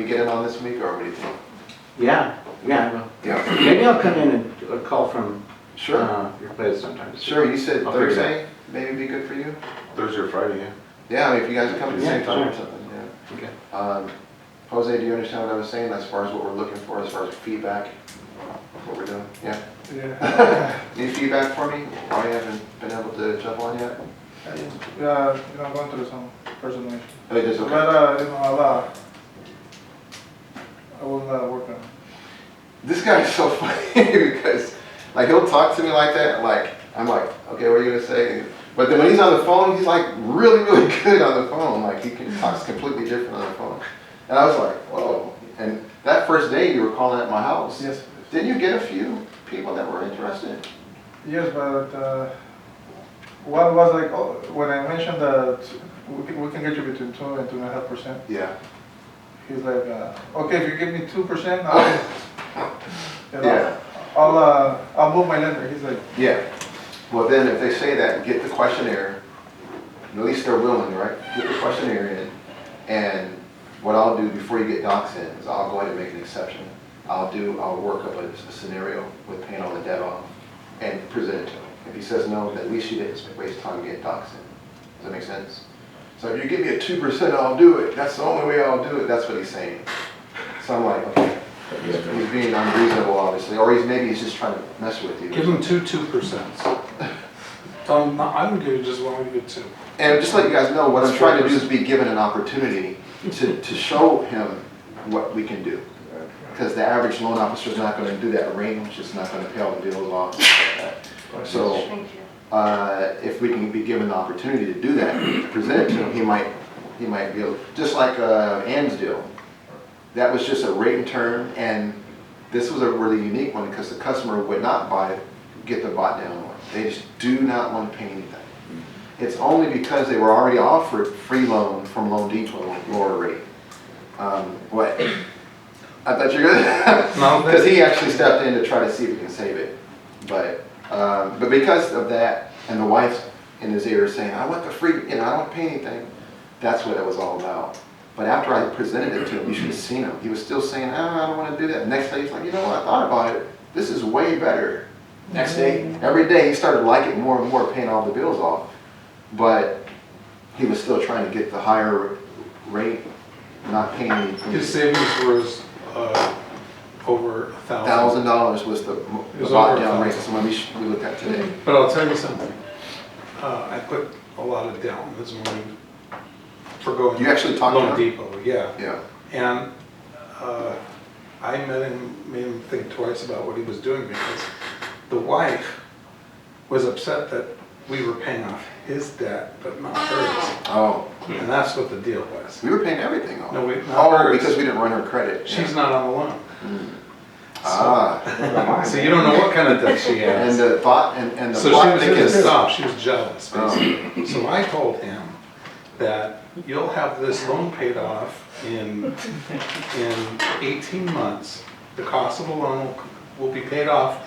You get in on this week, or what do you think? Yeah, I will. Yeah. Maybe I'll come in and do a call from Sure. your place sometimes. Sure, you said I'll figure it Thursday, maybe be good for you? Thursday or Friday, yeah. Yeah, I mean, if you guys come at the same Yeah, time or sure. something, yeah. Okay. Jose, do you understand what I was saying as far as what we're looking for, as far as feedback? What we're doing, yeah? Yeah. Any feedback for me? Why you haven't been able to jump on yet? Yeah, I'm going through some personal issues. Oh, it is But, okay. I will work on it. This guy's so funny because, like, he'll talk to me like that, like, I'm like, okay, what are you gonna say? But then when he's on the phone, he's like really, really good on the phone. Like, he can talk completely different on the phone. And I was like, whoa. And that first day you were calling at my house. Yes. Didn't you get a few people that were interested? Yes, but one was like, oh, when I mentioned that we can get you between 2 and 2.5%. Yeah. He's like, okay, if you give me 2%, I'll, Yeah. I'll move my lender. He's like, Yeah. Well, then if they say that, get the questionnaire. At least they're willing, right? Get the questionnaire in. And what I'll do before you get docs in is I'll go ahead and make an exception. I'll work up a scenario with paying all the debt off and present it to him. If he says no, then at least you didn't waste time getting docs in. Does that make sense? So if you give me a 2%, I'll do it. That's the only way I'll do it. That's what he's saying. So I'm like, okay. He's being unreasonable, obviously, or maybe he's just trying to mess with you. Give him 2%. Tell him, I'm good, just want to give 2. And just let you guys know, what I'm trying to do is be given an opportunity to show him what we can do. Because the average loan officer is not going to do that range, it's not going to pay all the bills off. So if we can be given the opportunity to do that, to present it to him, he might be able, just like Ann's deal. That was just a rate and term, and this was a really unique one because the customer would not get the bought down one. They just do not want to pay anything. It's only because they were already offered free loan from Loan Depot, lower rate. What? I thought you were gonna, No, because he actually stepped in to try to see if he can save it. But because of that, and the wife's in his ear saying, I want the free, I don't want to pay anything. That's what it was all about. But after I presented it to him, you should have seen him. He was still saying, I don't want to do that. The next day he's like, you know what, I thought about it. This is way better. Next day, every day he started liking it more and more, paying all the bills off. But he was still trying to get the higher rate, not paying anything. His savings was over $1,000. $1,000 was the was bought over down rate, 1,000. so when we looked at today. But I'll tell you something. I put a lot of down this morning for going. You actually talked to Loan him? Depot, yeah. Yeah. And I made him think twice about what he was doing because the wife was upset that we were paying off his debt, but not hers. Oh, And that's what the deal was. we were paying everything off. No, not Oh, hers. because we didn't run her credit. She's not on the loan. Ah. So you don't know what kind of debt she And has. the thought, and the So plot she was thickens. pissed off, she was jealous, Oh. basically. So I told him that you'll have this loan paid off in 18 months. The cost of the loan will be paid off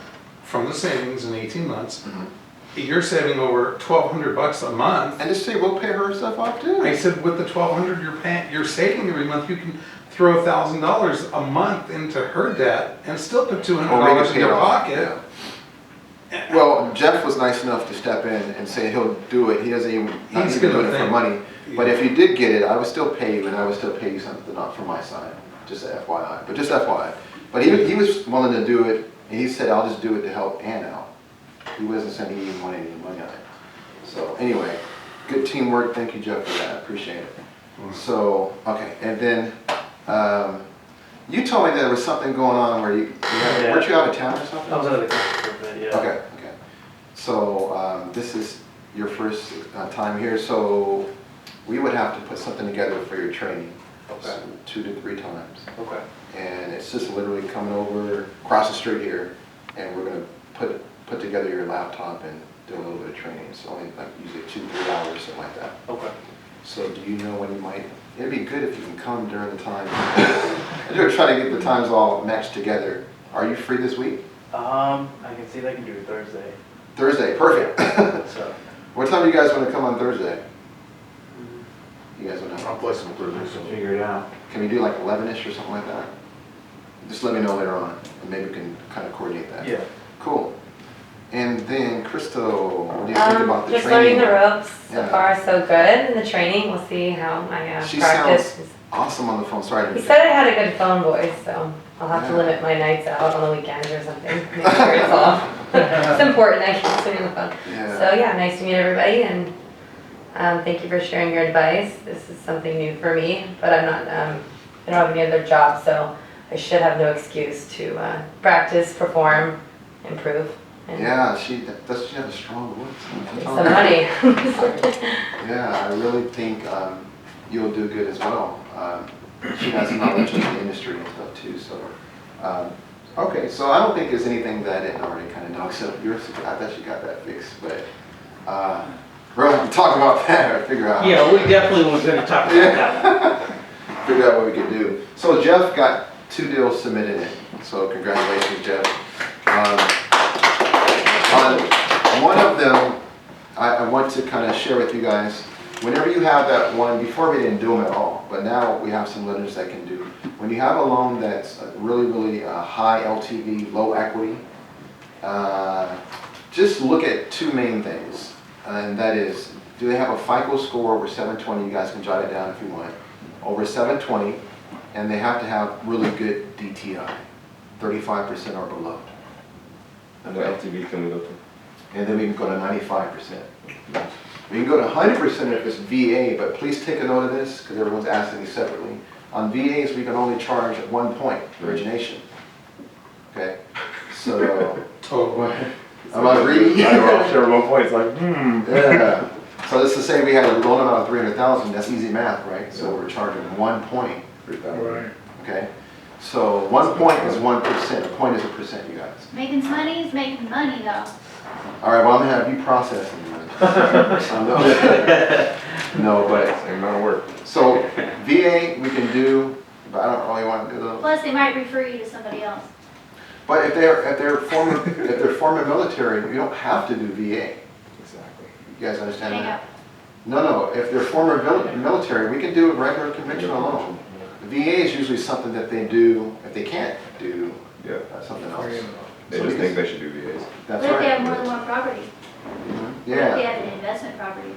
from the savings in 18 months. Mhm. You're saving over $1,200 a month. And just say, we'll pay her stuff off too. I said, with the $1,200 you're saving every month, you can throw $1,000 a month into her debt and still put Or make $200 it in pay your off. pocket. Yeah. Well, Jeff was nice enough to step in and say he'll do it. He doesn't even, not He's even gonna doing it for think- money. But Yeah. if you did get it, I would still pay you, and I would still pay you something not from my side, just FYI, but just FYI. But he was willing to do it, and he said, I'll just do it to help Ann out. He wasn't saying he didn't want any money on it. So anyway, good teamwork, thank you Jeff for that, appreciate it. So, okay, and then, you told me there was something going on where weren't you out of town or something? I was out of the country for a bit, yeah. Okay. So this is your first time here, so we would have to put something together for your training. Okay. 2 to 3 times. Okay. And it's just literally coming over across the street here, and we're gonna put together your laptop and do a little bit of training. It's only like usually 2-3 hours, something like that. Okay. So do you know when you might, it'd be good if you can come during the time. I'm gonna try to get the times all matched together. Are you free this week? I can see if I can do Thursday. Thursday, perfect. So, What time do you guys want to come on Thursday? You guys want to? I'm flexible Thursday, so. Figure it out. Can we do like 11-ish or something like that? Just let me know later on, and maybe we can kind of coordinate that. Yeah. Cool. And then, Crystal, what do you think about the Just training? learning the ropes. So Yeah. far, so good. And the training, we'll see how my She practice. sounds awesome on the phone, sorry. He said I had a good phone voice, so I'll have to Yeah. limit my nights out on the weekends or something. Make sure it's off. It's important, I can't sit on the phone. Yeah. So yeah, nice to meet everybody, and thank you for sharing your advice. This is something new for me, but I'm not, I don't have any other job, so I should have no excuse to practice, perform, improve, and Yeah, does she have a strong voice? get some money. Yeah, I really think you'll do good as well. She has knowledge of the industry and stuff too, so. Okay, so I don't think there's anything that I didn't already kind of know, except yours, I thought you got that fixed, but we're going to talk about that or figure out. Yeah, we definitely was gonna talk about that. Figure out what we can do. So Jeff got 2 deals submitted in, so congratulations, Jeff. On one of them, I want to kind of share with you guys, whenever you have that one, before we didn't do them at all, but now we have some lenders that can do. When you have a loan that's really, really high LTV, low equity, just look at 2 main things. And that is, do they have a FICO score over 720? You guys can jot it down if you want. Over 720, and they have to have really good DTI, 35% or below. And the LTV can we go to? And then we can go to 95%. We can go to 100% if it's VA, but please take a note of this, because everyone's asking me separately. On VAs, we can only charge at 1 point, origination. Okay? So, Total. am I reading? I know, I'm sure at one point it's like, Yeah. So this is saying we had a loan amount of 300,000, that's easy math, right? So we're charging 1 point, 3,000. okay? So 1 point is 1%, a point is a percent, you guys. Making money is making money though. All right, well, I'm gonna have you processing No, but, Same amount of work. so VA, we can do, but I don't really want to do those. Plus, they might refer you to somebody else. But if they're former military, you don't have to do VA. Exactly. You guys understand Hang that? up. No, if they're former military, we can do a regular conventional loan. VA is usually something that they do, if they can't do Yeah. something else. They So just we think can- they should do VAs. That's What if they have right. more than one property? Mhm. What if they Yeah. have an investment property?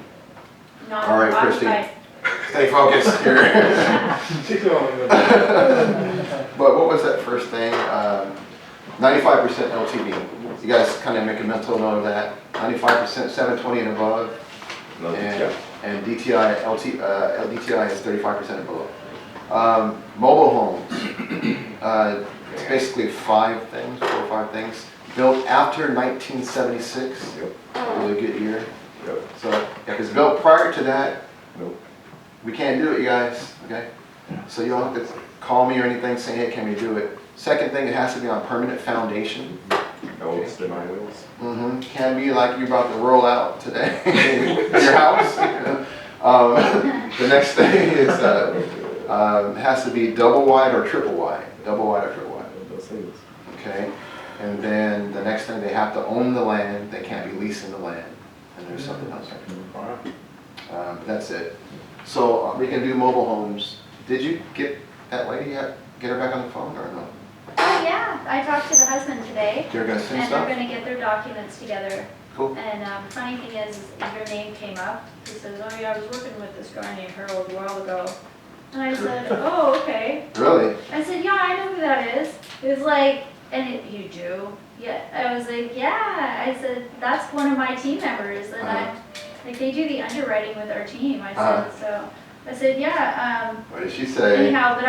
Not All right, Christy. occupied. Stay focused here. But what was that first thing? 95% LTV. You guys kind of make a mental note of that. 95%, 720 and above. No, And, yeah. and DTI, LDTI is 35% and below. Mobile homes, it's basically 5 things, 4 or 5 things. Built after 1976, Yep. really good year. Yep. So if it's built prior to that, Nope. we can't do it, you guys, okay? So you don't have to call me or anything saying, hey, can we do it? Second thing, it has to be on permanent foundation. No spin on wheels. Can be like you're about to roll out today in your house. The next thing is, it has to be double wide or triple wide. Double wide or triple wide, Those things. okay? And then the next thing, they have to own the land, they can't be leasing the land. And there's something else. But that's it. So we can do mobile homes. Did you get that lady yet? Get her back on the phone or no? Oh, yeah, I talked to the husband today, They're gonna send and they're stuff? gonna get their documents together. Cool. And funny thing is your name came up. He says, oh yeah, I was working with this guy named Harold a while ago. And I said, oh, okay. Really? I said, yeah, I know who that is. He was like, you do? Yeah. I was like, yeah. I said, that's one of my team members. And like, they do the underwriting with our team. I said, so. I said, yeah, What did she say? anyhow, but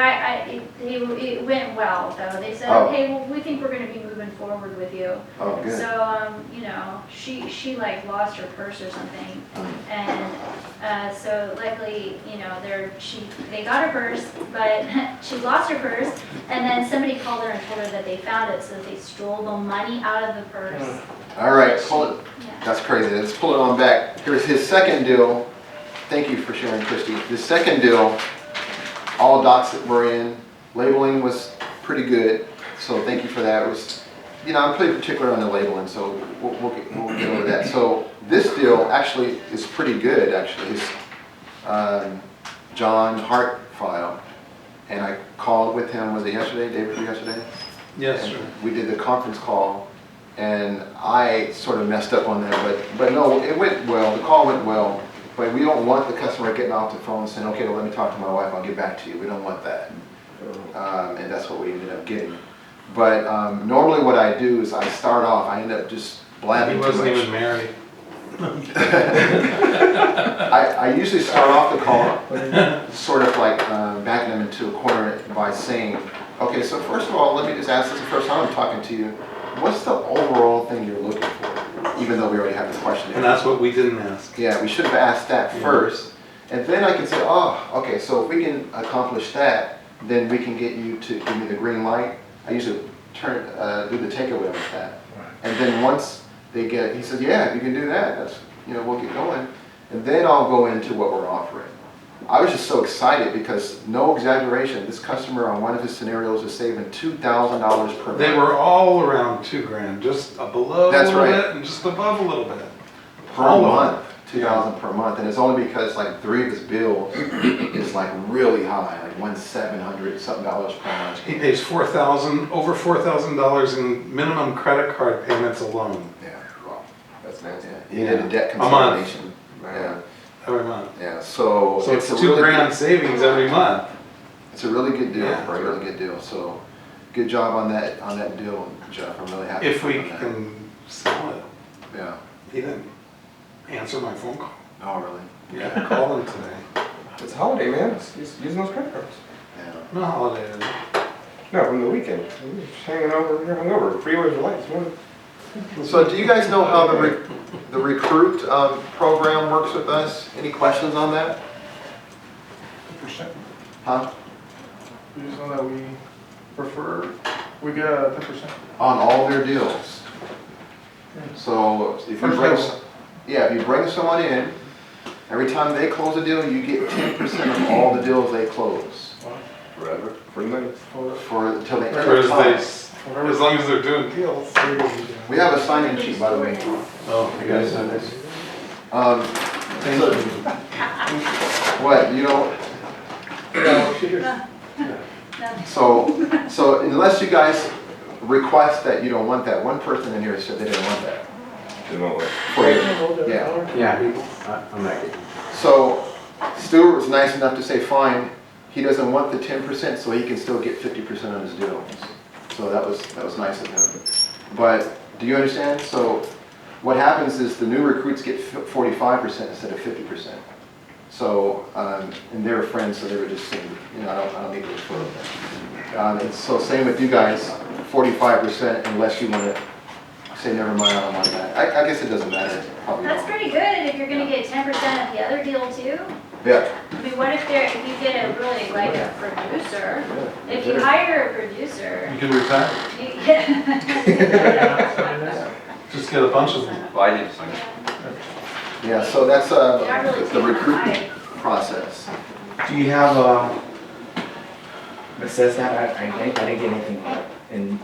it went well, though. They said, Oh. okay, well, we think we're gonna be moving forward with you. Oh, good. So, you know, she like lost her purse or something. And, so luckily, you know, they got her purse, but she lost her purse. And then somebody called her and told her that they found it, so they stole the money out of the purse. All right, pull it. Yeah. That's crazy. Let's pull it on back. Here's his second deal. Thank you for sharing, Christy. The second deal, all docs that were in, labeling was pretty good. So thank you for that. It was, you know, I'm pretty particular on the labeling, so we'll get over that. So this deal actually is pretty good, actually. It's John Hart file. and I called with him, was it yesterday, day before yesterday? Yes, And sir. we did the conference call, and I sort of messed up on that, but no, it went well, the call went well, but we don't want the customer getting off the phone saying, okay, well, let me talk to my wife, I'll get back to you. We don't want that. And that's what we ended up getting. But normally what I do is I start off, I end up just blabbing He too wasn't much. even married. I usually start off the call, sort of like backing them into a corner by saying, okay, so first of all, let me just ask this the first time I'm talking to you. What's the overall thing you're looking for? Even though we already have the question. And that's what we didn't ask. Yeah, we should have asked that first. And then I can say, oh, okay, so if we can accomplish that, then we can get you to give me the green light. I usually do the takeaway with that. And then once they get, he says, yeah, you can do that. That's, we'll get going. And then I'll go into what we're offering. I was just so excited because, no exaggeration, this customer on one of his scenarios is saving $2,000 per month. They were all around $2,000, just below a That's little right. bit and just above a little bit. Per All of month, $2,000 per month, and it's only because like 3 of his bills is like really high, like $700 something per month. He pays over $4,000 in minimum credit card payments alone Yeah, Wow, that's nice. yeah. He did a debt A month. consolidation. Yeah, every month. yeah. So So it's a really $2,000 good- savings every month. It's a really good deal. Yeah. A really good deal. So good job on that deal, Jeff. I'm really happy. If we on that. can sell it. Yeah. He didn't answer my phone call. Oh, really? Yeah, I called him today. It's a holiday, man. Just using those credit cards. Yeah. No holiday. No, from the weekend. You're just hanging over, you're hungover. Freeways are lights. So do you guys know how the recruit program works with us? Any questions on that? Huh? You just know that we we get a 10%. On all their deals. So if you First bring, level. if you bring someone in, every time they close a deal, you get 10% of all the deals they close Forever. Free money. until they end Or of as time. as long as they're doing deals. We have a sign-in sheet, by the way. Oh, You guys know this? What, you know? So unless you guys request that you don't want that, one person in here said they didn't want that. You know what? For you. Yeah. Yeah, I'm not getting. So Stuart was nice enough to say, fine, he doesn't want the 10%, so he can still get 50% of his deals. So that was nice of him. But do you understand? So what happens is the new recruits get 45% instead of 50%. So, and they were friends, so they were just saying, I don't need to refer them. It's so same with you guys, 45% unless you want to say, never mind, I don't want that. I guess it doesn't matter, probably That's not. pretty good if you're gonna get 10% of the other deal too. Yeah, I mean, what if you get a really, like a producer, if you hire a producer, You can retire. you get. Just get a bunch of them. Well, I need to sign it. yeah, so that's You're not really the taking the recruitment high. process. Do you have that says that? I didn't get anything on it. And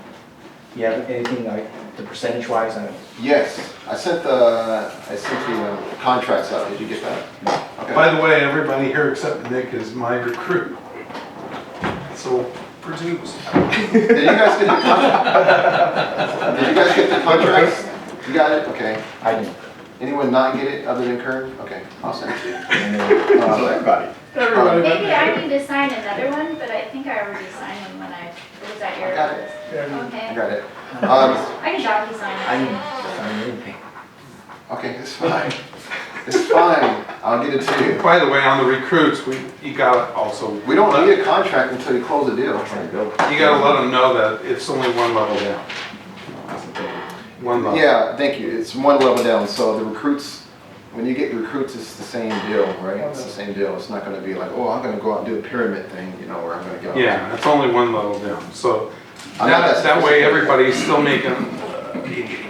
you have anything like the percentage wise on it? Yes, I sent the contracts out, did you get that? Okay. By the way, everybody here except Nick is my recruit. So produce. Did you guys get the contract? Did you guys get the contracts? You got it, okay. I didn't. Anyone not get it other than Kern? Okay, I'll send it to you. So everybody. Maybe I need to sign another one, but I think I already signed one when I was at your I got it. office. I Okay, got it. I can docu-sign I it. didn't sign anything. Okay, it's fine. It's fine, I'll get it to you. By the way, on the recruits, you gotta also. We don't need a contract until you close the deal. You gotta let them know that it's only one level down. One level. Yeah, thank you. It's one level down, so the recruits, when you get recruits, it's the same deal, right? It's the same deal. It's not gonna be like, oh, I'm gonna go out and do a pyramid thing, where I'm gonna get. Yeah, it's only one level down. So I'm not that way everybody's still making,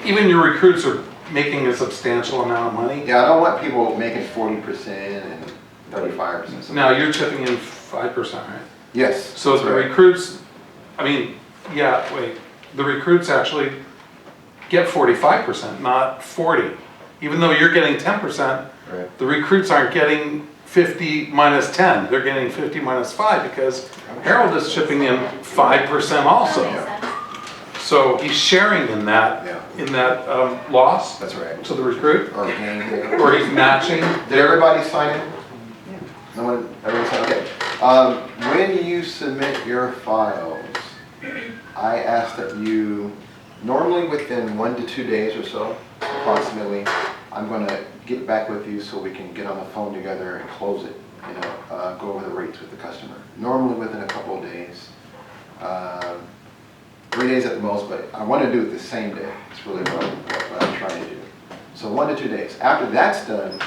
even your recruits are making a substantial amount of money. Yeah, I don't want people making 40% and 35%. Now, you're chipping in 5%, right? Yes. So that's the right. recruits, the recruits actually get 45%, not 40. Even though you're getting 10%, Right. the recruits aren't getting 50 minus 10, they're getting 50 minus 5 because Harold is chipping in 5% That also. makes sense. So he's sharing in that, loss That's right. to the recruit, Or game. or he's matching Did their, everybody sign in? No one, everyone signed, okay. When you submit your files, I ask that you, normally within 1 to 2 days or so, approximately, I'm gonna get back with you so we can get on the phone together and close it, go over the rates with the customer. Normally within a couple of days. 3 days at the most, but I want to do it the same day. It's really what I'm trying to do. So 1 to 2 days. After that's done,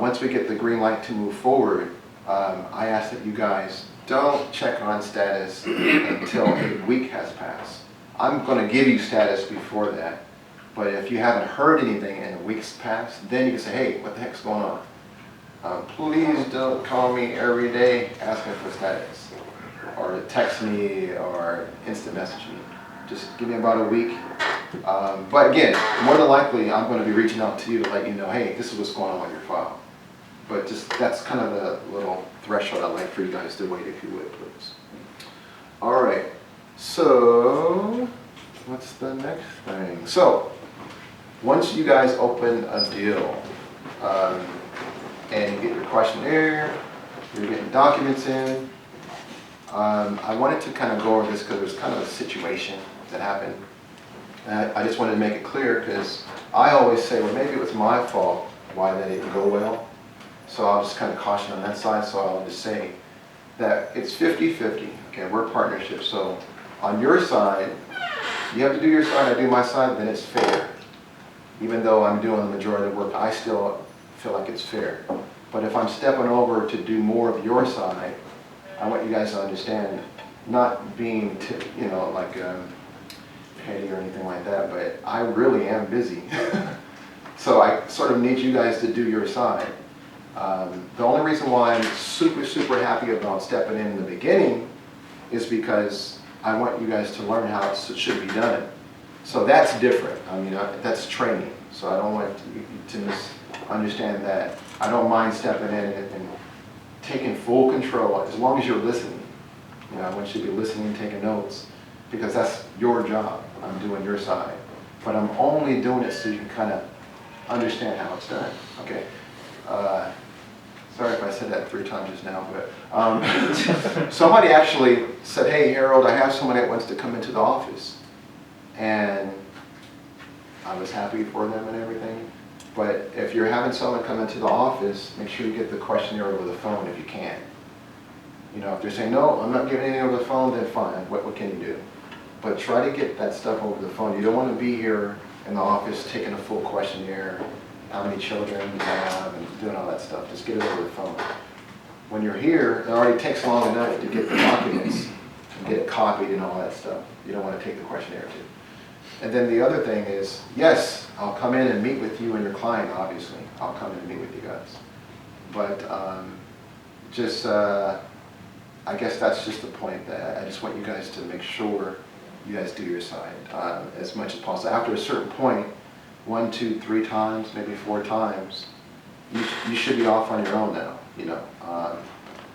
once we get the green light to move forward, I ask that you guys don't check on status until a week has passed. I'm going to give you status before that, but if you haven't heard anything and a week's passed, then you can say, hey, what the heck's going on? Please don't call me every day asking for status, or text me, or instant message me. Just give me about a week. But again, more than likely, I'm going to be reaching out to you to let you know, hey, this is what's going on with your file. But just, that's kind of the little threshold I'd like for you guys to wait, if you would, please. All right, so what's the next thing? So, once you guys open a deal, and you get your questionnaire, you're getting documents in, I wanted to kind of go over this because there's kind of a situation that happened. And I just wanted to make it clear because I always say, well, maybe it was my fault why that didn't go well. So I'll just kind of caution on that side. So I'll just say that it's 50-50. Okay, we're partnerships. So on your side, you have to do your side, I do my side, then it's fair. Even though I'm doing the majority of the work, I still feel like it's fair. But if I'm stepping over to do more of your side, I want you guys to understand, not being, like petty or anything like that, but I really am busy. So I sort of need you guys to do your side. The only reason why I'm super happy about stepping in the beginning is because I want you guys to learn how it should be done. So that's different. I mean, that's training. So I don't want you to misunderstand that. I don't mind stepping in and taking full control as long as you're listening. I want you to be listening, taking notes, because that's your job. I'm doing your side. But I'm only doing it so you can kind of understand how it's done. Okay. Sorry if I said that 3 times just now, but somebody actually said, hey, Harold, I have someone that wants to come into the office. And I was happy for them and everything. But if you're having someone come into the office, make sure you get the questionnaire over the phone if you can. If they're saying, no, I'm not giving anything over the phone, then fine, what can you do? But try to get that stuff over the phone. You don't want to be here in the office taking a full questionnaire, how many children you have, and doing all that stuff. Just get it over the phone. When you're here, it already takes long enough to get the documents and get it copied and all that stuff. You don't want to take the questionnaire too. And then the other thing is, yes, I'll come in and meet with you and your client, obviously. I'll come in and meet with you guys. But I guess that's just the point, that I just want you guys to make sure you guys do your side as much as possible. After a certain point, 1, 2, 3 times, maybe 4 times, you should be off on your own now,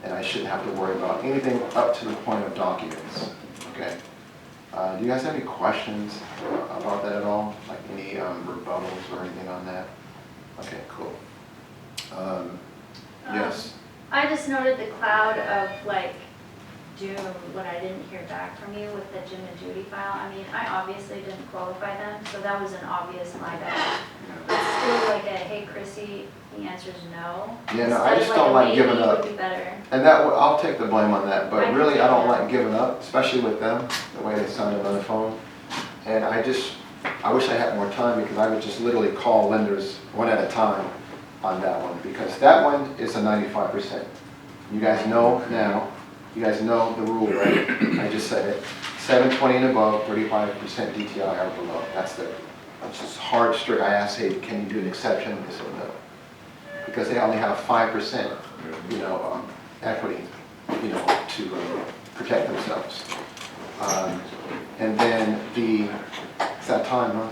and I shouldn't have to worry about anything up to the point of documents, okay? Do you guys have any questions about that at all? Like any rebuttals or anything on that? Okay, cool. Yes? I just noted the cloud of doom when I didn't hear back from you with the Jim and Judy file. I mean, I obviously didn't qualify them, so that was an obvious my bad. But still like a, hey Chrissy, the answer's no. Yeah, no, I just don't like giving maybe up. would be better. And I'll take the blame on that, I but can really take I don't that. like giving up, especially with them, the way they sounded on the phone. And I wish I had more time, because I would just literally call lenders one at a time on that one, because that one is a 95%. You guys know now, you guys know the rule, right? I just said it. 720 and above, 35% DTI or below. That's just hard, strict. I asked, hey, can you do an exception? They said no. Because they only have 5%, equity, to protect themselves. And then is that time, huh?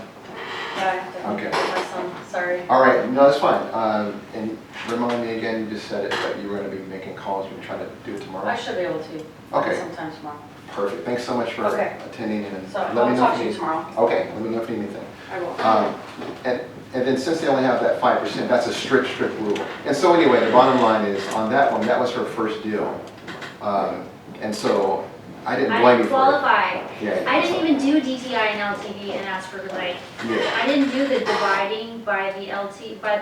Yeah, I have to Okay. my son sorry. All right, no, that's fine. And remind me again, you just said it, that you were gonna be making calls, you were trying to do it tomorrow? I should be able to. Okay. Sometime tomorrow. Perfect, thanks so much for Okay. attending and So let me I'll know talk if to you you need. tomorrow. Okay, let me know if you need anything. I will. And then since they only have that 5%, that's a strict rule. And so anyway, the bottom line is, on that one, that was her first deal. And so, I didn't blame you for it. qualify. Yeah, I didn't so- even do DTI and LTV and ask for like, Yeah, I didn't do the dividing by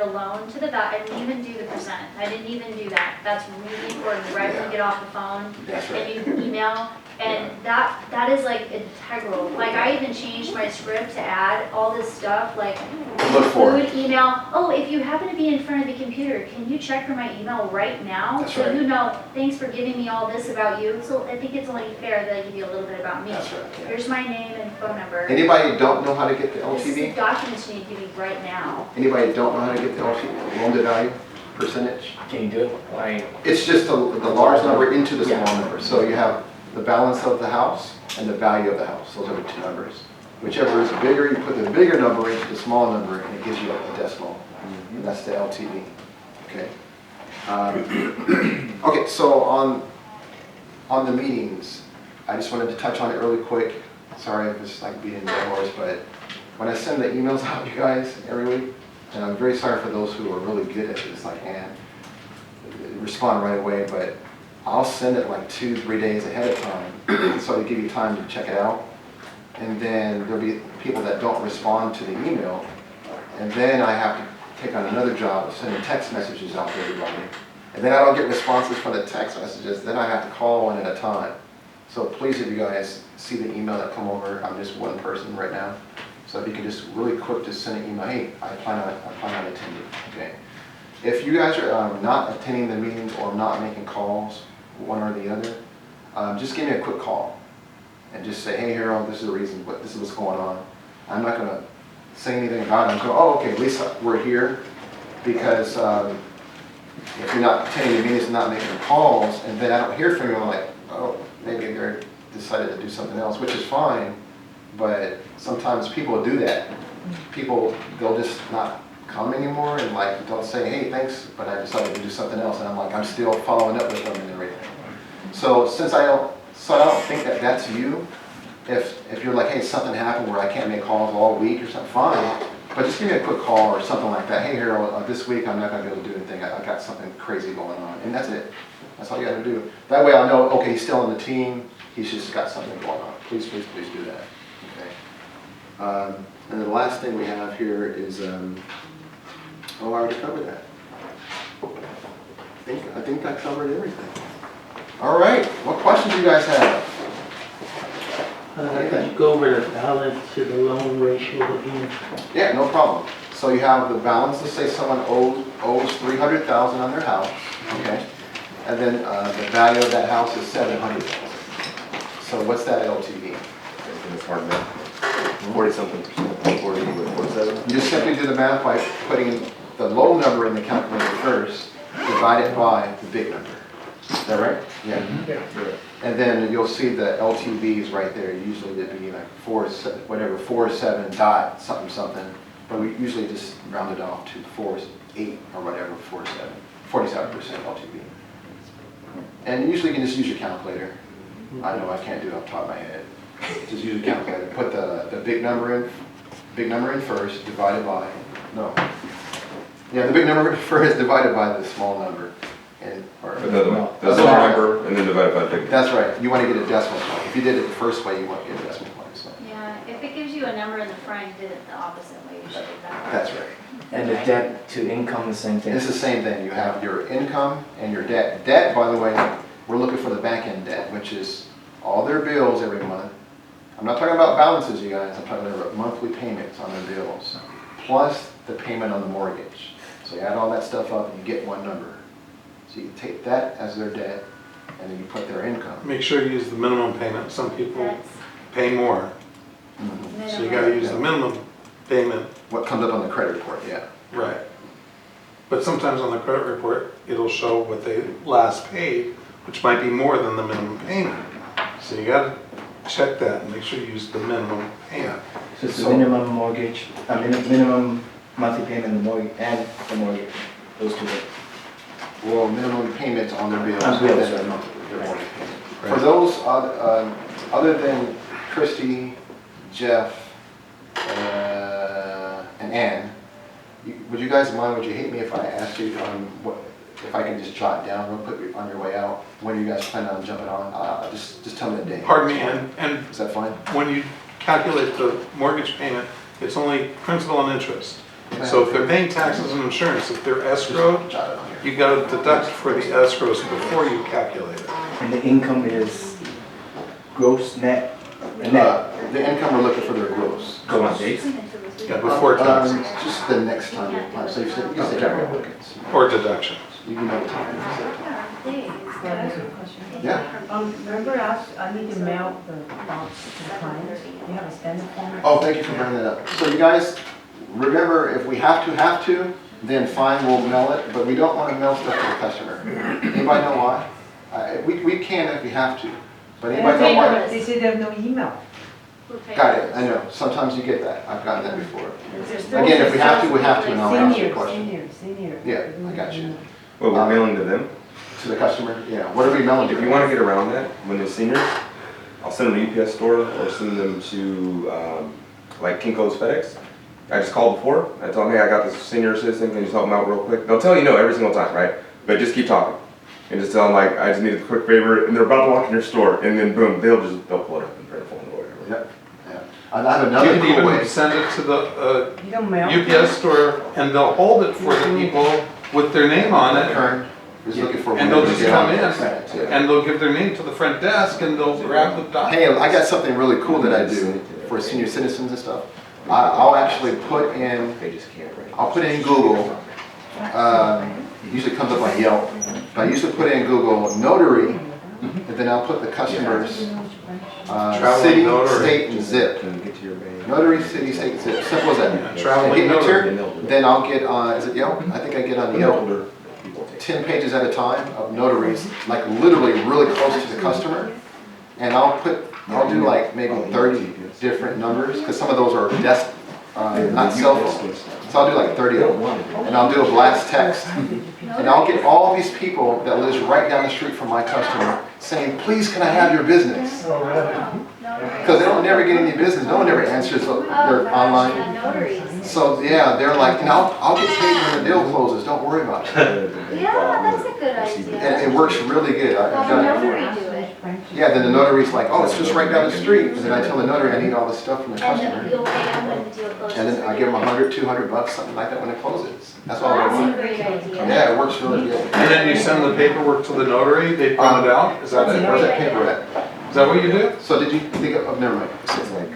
the loan to the value. I didn't even do the percent. I didn't even do that. That's really important, right when you get off the phone that's right. and you email. And that is like integral. Like I even changed my script to add all this stuff like Look for it. food, email. Oh, if you happen to be in front of the computer, can you check for my email right now? That's So right. you know, thanks for giving me all this about you. So I think it's only fair that I give you a little bit about me. That's right. yeah. Here's my name and phone number. Anybody don't know how to get the This is the LTV? documents you need to give me right now. Anybody don't know how to get the LTV, loan to value percentage? Can you do it? Like, It's just the large number into the small Yeah. number. So you have the balance of the house and the value of the house. Those are the two numbers. Whichever is bigger, you put the bigger number into the small number and it gives you a decimal. And that's the LTV. Okay. Okay, so on the meetings, I just wanted to touch on it really quick. Sorry if it's like beating the horse, but when I send the emails out to you guys every week, and I'm very sorry for those who are really good at this, like Ann, respond right away, but I'll send it like 2-3 days ahead of time, so to give you time to check it out. And then there'll be people that don't respond to the email, and then I have to take on another job of sending text messages out to everybody. And then I don't get responses from the text messages, then I have to call one at a time. So please, if you guys see the email that come over, I'm just one person right now. So if you can just really quick just send an email, hey, I plan on attending, okay? If you guys are not attending the meetings or not making calls, one or the other, just give me a quick call and just say, hey Harold, this is the reason, this is what's going on. I'm not gonna say anything about it. I'm going, oh, okay, at least we're here, because if you're not attending the meetings and not making calls, and then I don't hear from you, I'm like, oh, maybe they're decided to do something else, which is fine, but sometimes people do that. People, they'll just not come anymore and like don't say, hey, thanks, but I decided to do something else, and I'm like, I'm still following up with them and everything. So since I don't think that that's you. If you're like, hey, something happened where I can't make calls all week or something, fine. But just give me a quick call or something like that. Hey, Harold, this week I'm not going to be able to do anything. I've got something crazy going on, and that's it. That's all you got to do. That way I'll know, okay, he's still on the team. He's just got something going on. Please, please, please do that. Okay. And the last thing we have here is, oh, I already covered that. I think I covered everything. All right. What questions do you guys have? Could you go over the balance to the loan ratio again? Yeah, no problem. So you have the balance, let's say someone owes $300,000 on their house, okay? And then the value of that house is $700,000. So what's that LTV? It's hard math. 40-something percent, 40 or 47. You just simply do the math by putting the low number in the calculator first, divide it by the big number. Is that right? Yeah. And then you'll see the LTVs right there. Usually it'd be like 47 dot something something, but we usually just round it off to 48 or whatever, 47% LTV. And usually you can just use your calculator. I know I can't do it off the top of my head. Just use a calculator. Put the big number in first, divided by, no. Yeah, the big number first divided by the small number. But the other way. The little number and then divide by the big. That's right. You want to get a decimal point. If you did it the first way, you want to get a decimal point. So Yeah, if it gives you a number in the front, you did it the opposite way, you should do that. that's right. and the debt to income, the same thing. It's the same thing. You have your income and your debt. Debt, by the way, we're looking for the back end debt, which is all their bills every month. I'm not talking about balances, you guys. I'm talking about monthly payments on their bills, plus the payment on the mortgage. So you add all that stuff up and you get one number. So you take that as their debt, and then you put their income. Make sure you use the minimum payment. Some people That's pay more, Mhm. so you gotta use the minimum payment. What comes up on the credit report, yeah. Right. But sometimes on the credit report, it'll show what they last paid, which might be more than the minimum payment. So you gotta check that and make sure you use the minimum payment. So it's a minimum mortgage, minimum monthly payment, the mortgage, and the mortgage, those two things. Well, minimum payments on their bills. On bills, and right. their mortgage payment. Right. For those, other than Christie, Jeff, and Ann, would you guys mind, would you hate me if I asked you, if I can just jot down real quick on your way out, when you guys plan on jumping on? Just tell me the day. Pardon me, and Is that fine? when you calculate the mortgage payment, it's only principal and interest. So if they're paying taxes and insurance, if they're escrowed, Just jot it on here. you gotta deduct for the escrows before you calculate it. And the income is gross, net, and net. The income, we're looking for their gross. Go on, Dave. Yeah, before taxes, Just the next time you apply, so you said every weekend. or deductions. You know the time. Yeah. Yeah. Remember I need to mail the box to the clients? You have a standard form? Oh, thank you for bringing that up. So you guys, remember, if we have to, then fine, we'll mail it, but we don't want to mail stuff to the customer. Anybody know why? We can if we have to, but anybody know why? They say they have no email. Got it, I know, sometimes you get that, I've gotten that before. Again, if we have to, we have to, and I'll answer your question. Senior. Yeah, I got you. Well, we're mailing to them. To the customer, yeah, what are we mailing to? If you want to get around that, when they're seniors, I'll send them to UPS store or send them to like Kinko's FedEx. I just called before. I told them, hey, I got this senior citizen. Can you just help them out real quick? They'll tell you no every single time, right? But just keep talking and just tell them like, I just need a quick favor, and they're about to walk in your store, and then boom, they'll pull it up and print a phone or whatever. Yep, yeah. And I have You another can cool way. even send it to the You don't mail? UPS store, and they'll hold it for the people with their name on it, Kern is looking for. and they'll just come in, Yeah. and they'll give their name to the front desk, and they'll grab the document. Hey, I got something really cool that I do for senior citizens and stuff. I'll actually put in, They just can't write. I'll put in Google, usually comes up on Yelp, but I usually put in Google notary, and then I'll put the customer's Traveling city, notary. state, and zip. Can you get to your bank? Notary, city, state, zip, simple as Yeah, that. traveling Hit enter, notary. then I'll get, is it Yelp? I think I get on Yelp Older people take. 10 pages at a time of notaries, like literally really close to the customer. And I'll do like maybe 30 different numbers, because some of those are desk, not cell phones. So I'll do like 30 of them. And I'll do a blast text. And I'll get all these people that lives right down the street from my customer saying, please can I have your business? Because they don't never get any business, no one ever answers their online. Notaries. So yeah, they're like, and I'll get paid when the deal closes, don't worry about it. Yeah, that's a good idea. And it works really good. I've Have a done it before. notary do it. Yeah, then the notary's like, oh, it's just right down the street. And then I tell the notary I need all this stuff from the And customer. you'll pay them when the deal closes. And then I give them $100, $200, something like that when it closes. That's all Well, I that's a want. great idea. Yeah, it works really good. And then you send the paperwork to the notary, they print it out, is that Where's it? that paper at? Is that what you do? So did you think of, never mind.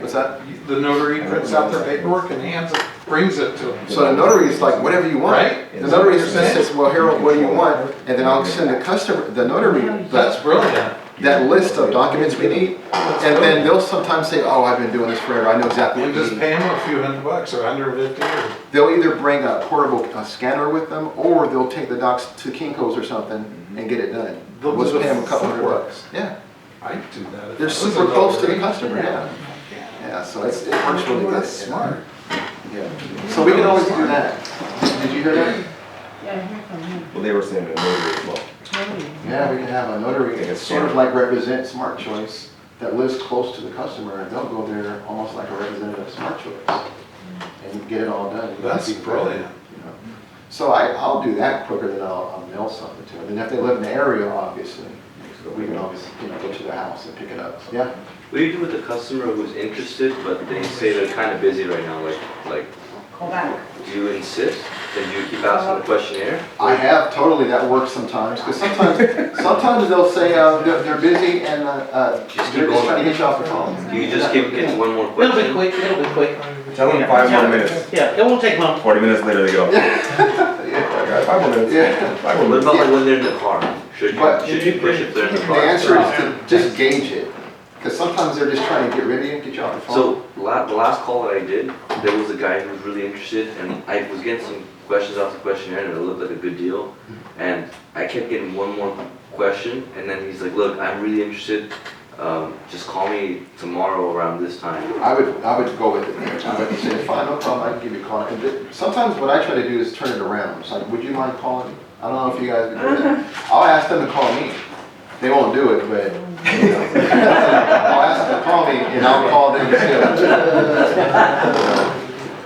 What's that? The notary prints out their paperwork and hands it, brings it to them. So the notary is like, whatever you want. Right? The notary just says, well, Harold, what do you want? And then I'll send the customer, the notary, That's brilliant. that list of documents we need. And then they'll sometimes say, oh, I've been doing this forever, I know exactly what And you just need. pay them a few $100 or 150 or. They'll either bring a portable scanner with them, or they'll take the docs to Kinko's or something and get it done. They'll We'll do just the pay them a couple footwork. $100. Yeah, I'd do that. if they're I was super a close to the notary. customer, yeah. Yeah, so it works really good. That's smart. Yeah. So we can always do that. Did you hear that? Yeah, I heard from him. Well, they were saying a notary as well. Yeah, we can have a notary, it's sort of like represent Smart Choice, that lives close to the customer, and they'll go there almost like a representative of Smart Choice and get it all done. That's brilliant. You know. So I'll do that quicker than I'll mail something to them. And if they live in the area, obviously, we can always, go to their house and pick it up. Yeah? What do you do with the customer who's interested, but they say they're kind of busy right now? Like, Call back. do you insist? Then do you keep asking the questionnaire? I have, totally, that works sometimes, because sometimes they'll say they're busy and they're just trying to get you off the phone. Do you just keep getting one more It'll be question? quick, it'll be quick. Tell them 5 more minutes. Yeah, it won't take long. 40 minutes later, they go. Yeah. I got 5 more minutes. Yeah. 5 more What minutes. about like when they're in the car? But- Should you push if they're in the The car? answer is to just gauge it, because sometimes they're just trying to get rid of you and get you off the phone. So the last call that I did, there was a guy who was really interested, and I was getting some questions off the questionnaire, and it looked like a good deal. And I kept getting one more question, and then he's like, "Look, I'm really interested. Just call me tomorrow around this time. I would go with it. I would say, fine, no problem, I can give you a call. And sometimes what I try to do is turn it around. It's like, would you mind calling me? I don't know if you guys would do that. I'll ask them to call me. They won't do it, but, you know. I'll ask them to call me and I'll call them too.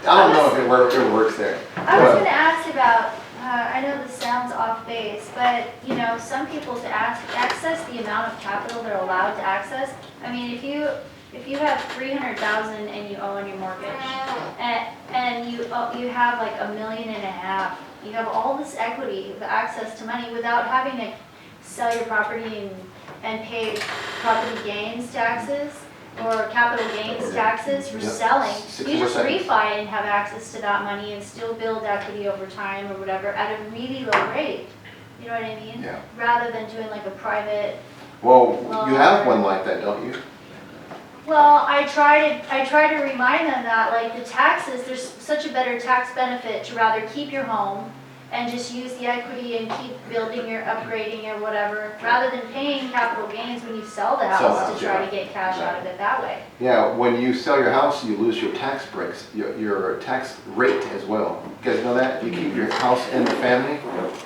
I don't know if it works there. I was gonna ask about, I know this sounds off base, but, you know, some people to access the amount of capital they're allowed to access. I mean, if you have 300,000 and you owe on your mortgage, and you have like $1.5 million, you have all this equity, the access to money without having to sell your property and pay property gains taxes or capital gains taxes for Yeah. selling. You just 60%. refi and have access to that money and still build equity over time or whatever at a really low rate. You know what I mean? Yeah. Rather than doing like a private. Well, you have one like that, don't you? Well, I try to remind them that like the taxes, there's such a better tax benefit to rather keep your home and just use the equity and keep building your upgrading or whatever, rather than paying capital gains when you sell the Sell the house house, to try yeah. to get cash out of it that way. Yeah, when you sell your house, you lose your tax breaks, your tax rate as well. You guys know that? If you keep your house in the family,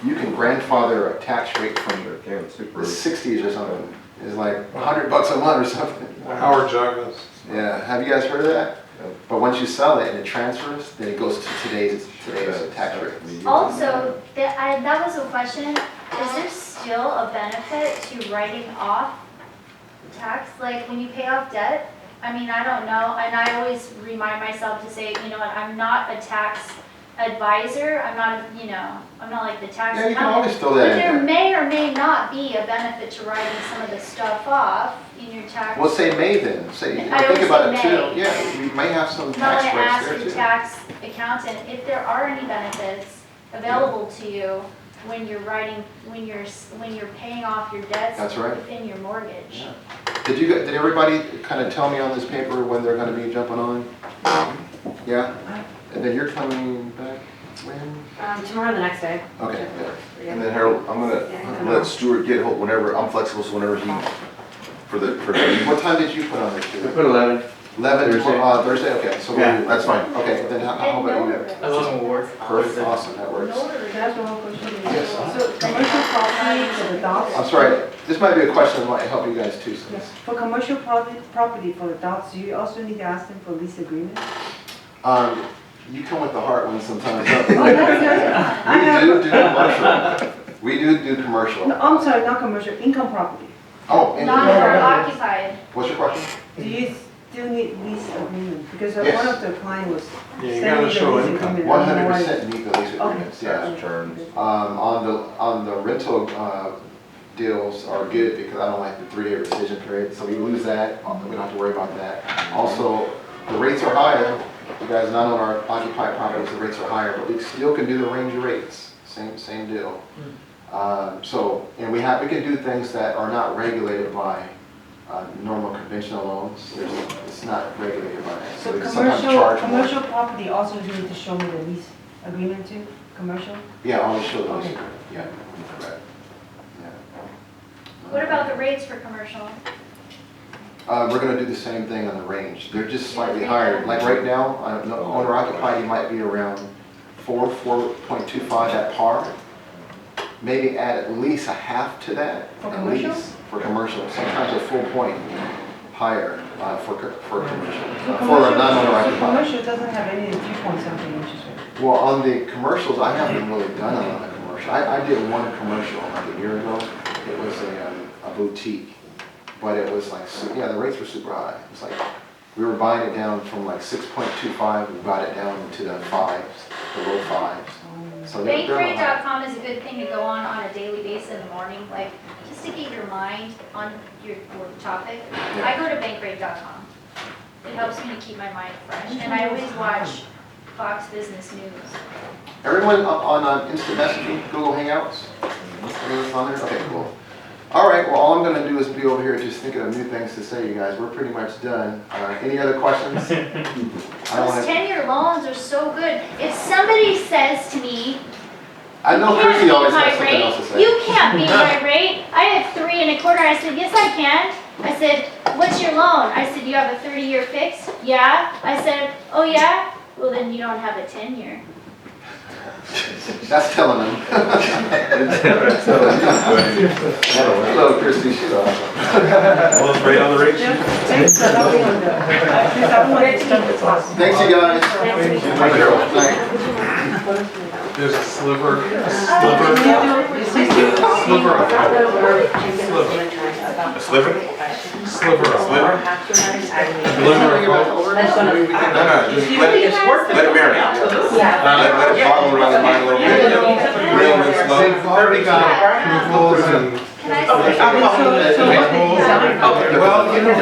you can grandfather a tax rate from the Okay, super. 60s or something. It's like $100 a month or something. Howard Jarvis. Yeah, have you guys heard of that? But once you sell it and it transfers, then it goes to today's tax rate. Also, that was a question, is there still a benefit to writing off tax? Like when you pay off debt? I mean, I don't know, and I always remind myself to say, you know what, I'm not a tax advisor, I'm not like the tax Yeah, you can accountant. always throw But that in there there. may or may not be a benefit to writing some of the stuff off in your tax. Well, say May then, say, I think always about it say too. May. Yeah, you may have some I'm tax gonna breaks ask there your too. tax accountant if there are any benefits available to you when you're paying off your debts That's right. within your mortgage. Yeah. Did everybody kind of tell me on this paper when they're gonna be jumping on? Yeah? And then you're coming back when? Tomorrow, the next day. Okay, good. And then Harold, I'm gonna let Stuart get hold whenever, I'm flexible, so whenever he, for the. What time did you put on there, I Stuart? put 11. 11, Thursday. Thursday, okay, so Yeah, we'll, That's fine. okay, then how And about you? notary. 11 will work. Perfect, awesome, that works. Can I ask one more question? Yes. So commercial property for the dogs? I'm sorry, this might be a question that might help you guys too. So. Yes. For commercial property for the dogs, do you also need to ask them for lease agreement? You come with the hard ones sometimes. Oh, that's I have, We do commercial. We do commercial. no, I'm sorry, not commercial, income property. Oh, and Non-occupied. what's your question? Do you still need lease agreement? Because Yes. one of the client was Yeah, you sending gotta me the show lease income. agreement. I don't know why- 100% meet the lease agreements, yeah. That's terms. On the rental deals are good because I don't like the 3-year rescission period, so we lose that. We don't have to worry about that. Also, the rates are higher. You guys not on our occupied properties, the rates are higher, but we still can do the range of rates. Same deal. And we can do things that are not regulated by normal conventional loans. It's not regulated by that. So we sometimes charge more. commercial property also you need to show me the lease agreement too, commercial? Yeah, only show the lease Okay. agreement. Yeah, correct. Yeah. What about the rates for commercial? We're gonna do the same thing on the range. They're just slightly higher. Like right now, owner occupied, you might be around 4.25 at par. Maybe add at least a half to that. For at commercial? least, For commercial, sometimes a full point higher for commercial. For a non-owner So occupied. commercial doesn't have any 3.something interest rate. Well, on the commercials, I haven't really done a lot of commercial. I did one commercial like a year ago. It was a boutique, but it was like, the rates were super high. It's like, we were buying it down from like 6.25, we got it down to the 5s, the low 5s. So they're not high. Bankrate.com is a good thing to go on a daily basis in the morning, like just to get your mind on your topic. I go to bankrate.com. It helps me to keep my mind fresh, and I always watch Fox Business News. Everyone up on instant messaging, Google Hangouts? Everyone's on there? Okay, cool. All right, well, all I'm gonna do is be over here just thinking of new things to say, you guys. We're pretty much done. Any other questions? I don't Those wanna- 10-year loans are so good. If somebody says to me, I know "You can't Chrissy beat always my has something else to rate, say. you can't beat my rate," I have 3.25. I said, "Yes, I can. I said, what's your loan? I said, you have a 30-year fix? Yeah. I said, oh yeah? Well, then you don't have a 10-year. That's telling them. Hello, Christie, she's awesome. Well, it's right on the rate sheet. Thanks, but I'll be on the. Thanks, you guys. Thank There's a sliver of hope. A sliver? Sliver of Sliver? hope. Glimmer of hope. No, just let it marinate. Let it bottle around the mind a little bit. Real and slow. They've already got approvals and. Can I So what did he tell you? Well, you know,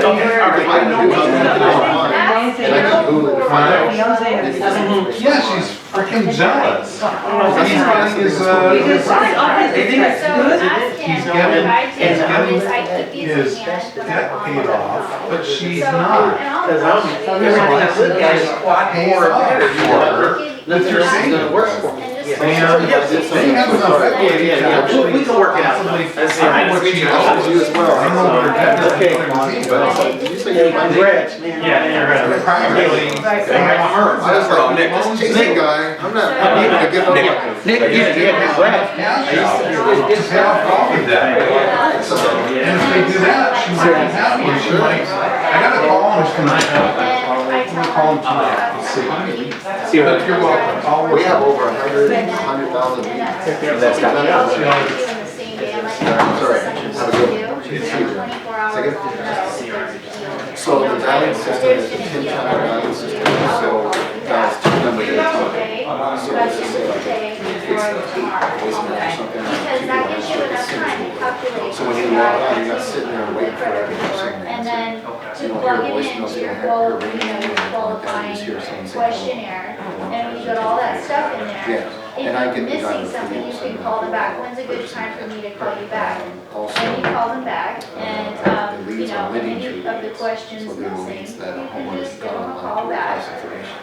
yeah, she's freaking jealous. He's getting his, So ask him, He's what getting- I do he's getting is I keep these his in hand when I'm debt on paid the off, phone. but she's So, not. and I'll Cause show you. you're gonna have good guys squat Paying more off for her with your And savings. just- And they have enough equity to actually we can work it out. possibly That's fund what she owes. you as well. I know their debt is Okay. but Congrats, man. Yeah, you're right. primarily, they have her. I was like, Nick. this chasing guy, I'm not able to give up. Nick. Nick, yeah, congrats. Cash out to pay off all of that. And if they do that, she might be happy, she might, I gotta call him tonight. And I I'm gonna call him tonight, let's see. But you're welcome, I'll work. We have over 100,000 people. That's got me out. Doing the same day, I'm like, Sorry. something Have a to good do. one. And 24 hours Second. on notice, there's a deal. So the dialing system is a 10-channel dialing system, so that's two numbers at a time. Today, So by this the is end of the like, day, it's or like tomorrow. voicemail or something. Because that gives you enough time to calculate. So when you log on, you're not sitting there waiting for every person. And then to You don't plug hear it voicemails, into you your don't hear your ringing, you qualifying just hear someone saying, questionnaire, and when you got all that stuff in there, Yeah, if and I you're can missing design something, you can call them back. When's a good time for me to call you back? also, And you call them back, and, it you leads know, on living any tree of the leads. questions So there are missing, leads you that a can homeowner's just give got them a online call to back. request information.